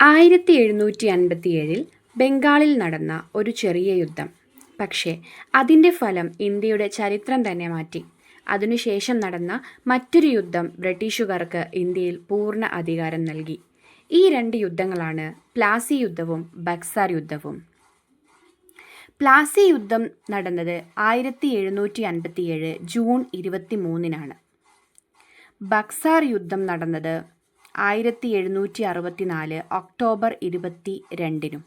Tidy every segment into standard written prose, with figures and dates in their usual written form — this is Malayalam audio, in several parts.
1757 ബംഗാളിൽ നടന്ന ഒരു ചെറിയ യുദ്ധം. പക്ഷേ അതിൻ്റെ ഫലം ഇന്ത്യയുടെ ചരിത്രം തന്നെ മാറ്റി. അതിനുശേഷം നടന്ന മറ്റൊരു യുദ്ധം ബ്രിട്ടീഷുകാർക്ക് ഇന്ത്യയിൽ പൂർണ്ണ അധികാരം നൽകി. ഈ രണ്ട് യുദ്ധങ്ങളാണ് പ്ലാസി യുദ്ധവും ബക്സാർ യുദ്ധവും. പ്ലാസി യുദ്ധം നടന്നത് 1757 ജൂൺ 23-നാണ്. ബക്സാർ യുദ്ധം നടന്നത് 1764 ഒക്ടോബർ 22-നും.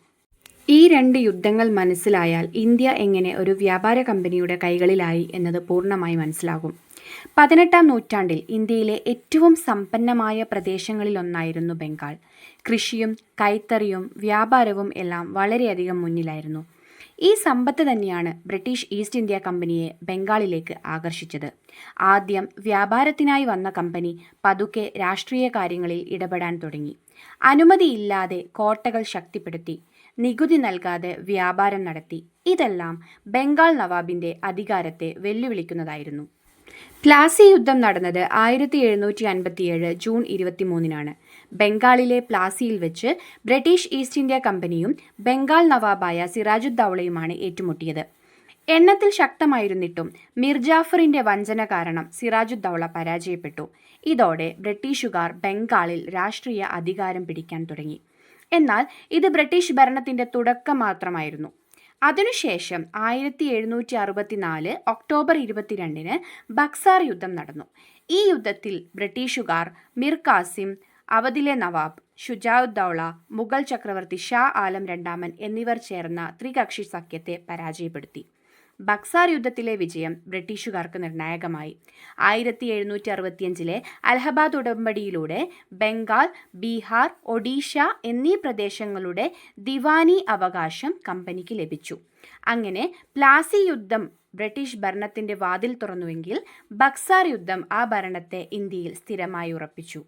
ഈ രണ്ട് യുദ്ധങ്ങൾ മനസ്സിലായാൽ ഇന്ത്യ എങ്ങനെ ഒരു വ്യാപാര കമ്പനിയുടെ കൈകളിലായി എന്നത് പൂർണ്ണമായി മനസ്സിലാകും. 18-ാം നൂറ്റാണ്ടിൽ ഇന്ത്യയിലെ ഏറ്റവും സമ്പന്നമായ പ്രദേശങ്ങളിലൊന്നായിരുന്നു ബംഗാൾ. കൃഷിയും കൈത്തറിയും വ്യാപാരവും എല്ലാം വളരെയധികം മുന്നിലായിരുന്നു. ഈ സമ്പത്ത് തന്നെയാണ് ബ്രിട്ടീഷ് ഈസ്റ്റ് ഇന്ത്യ കമ്പനിയെ ബംഗാളിലേക്ക് ആകർഷിച്ചത്. ആദ്യം വ്യാപാരത്തിനായി വന്ന കമ്പനി പതുക്കെ രാഷ്ട്രീയ കാര്യങ്ങളിൽ ഇടപെടാൻ തുടങ്ങി. അനുമതിയില്ലാതെ കോട്ടകൾ ശക്തിപ്പെടുത്തി, നികുതി നൽകാതെ വ്യാപാരം നടത്തി. ഇതെല്ലാം ബംഗാൾ നവാബിൻ്റെ അധികാരത്തെ വെല്ലുവിളിക്കുന്നതായിരുന്നു. പ്ലാസി യുദ്ധം നടന്നത് 1757 ജൂൺ 23-നാണ്. ബംഗാളിലെ പ്ലാസിയിൽ വെച്ച് ബ്രിട്ടീഷ് ഈസ്റ്റ് ഇന്ത്യ കമ്പനിയും ബംഗാൾ നവാബായ സിറാജുദ്ദൗളയുമാണ് ഏറ്റുമുട്ടിയത്. എണ്ണത്തിൽ ശക്തമായിരുന്നിട്ടും മിർജാഫറിൻ്റെ വഞ്ചന കാരണം സിറാജുദ്ദൗള പരാജയപ്പെട്ടു. ഇതോടെ ബ്രിട്ടീഷുകാർ ബംഗാളിൽ രാഷ്ട്രീയ അധികാരം പിടിക്കാൻ തുടങ്ങി. എന്നാൽ ഇത് ബ്രിട്ടീഷ് ഭരണത്തിൻ്റെ തുടക്കം മാത്രമായിരുന്നു. അതിനുശേഷം 1764 ഒക്ടോബർ 22-ന് ബക്സാർ യുദ്ധം നടന്നു. ഈ യുദ്ധത്തിൽ ബ്രിട്ടീഷുകാർ മിർ കാസിം, അവധിലെ നവാബ് ഷുജാഉദ്ദൗള, മുഗൾ ചക്രവർത്തി ഷാ ആലം രണ്ടാമൻ എന്നിവർ ചേർന്ന ത്രികക്ഷി സഖ്യത്തെ പരാജയപ്പെടുത്തി. ബക്സാർ യുദ്ധത്തിലെ വിജയം ബ്രിട്ടീഷുകാർക്ക് നിർണായകമായി. 1765 അലഹബാദ് ഉടമ്പടിയിലൂടെ ബംഗാൾ, ബീഹാർ, ഒഡീഷ എന്നീ പ്രദേശങ്ങളുടെ ദിവാനി അവകാശം കമ്പനിക്ക് ലഭിച്ചു. അങ്ങനെ പ്ലാസി യുദ്ധം ബ്രിട്ടീഷ് ഭരണത്തിൻ്റെ വാതിൽ തുറന്നുവെങ്കിൽ ബക്സാർ യുദ്ധം ആ ഭരണത്തെ ഇന്ത്യയിൽ സ്ഥിരമായി ഉറപ്പിച്ചു.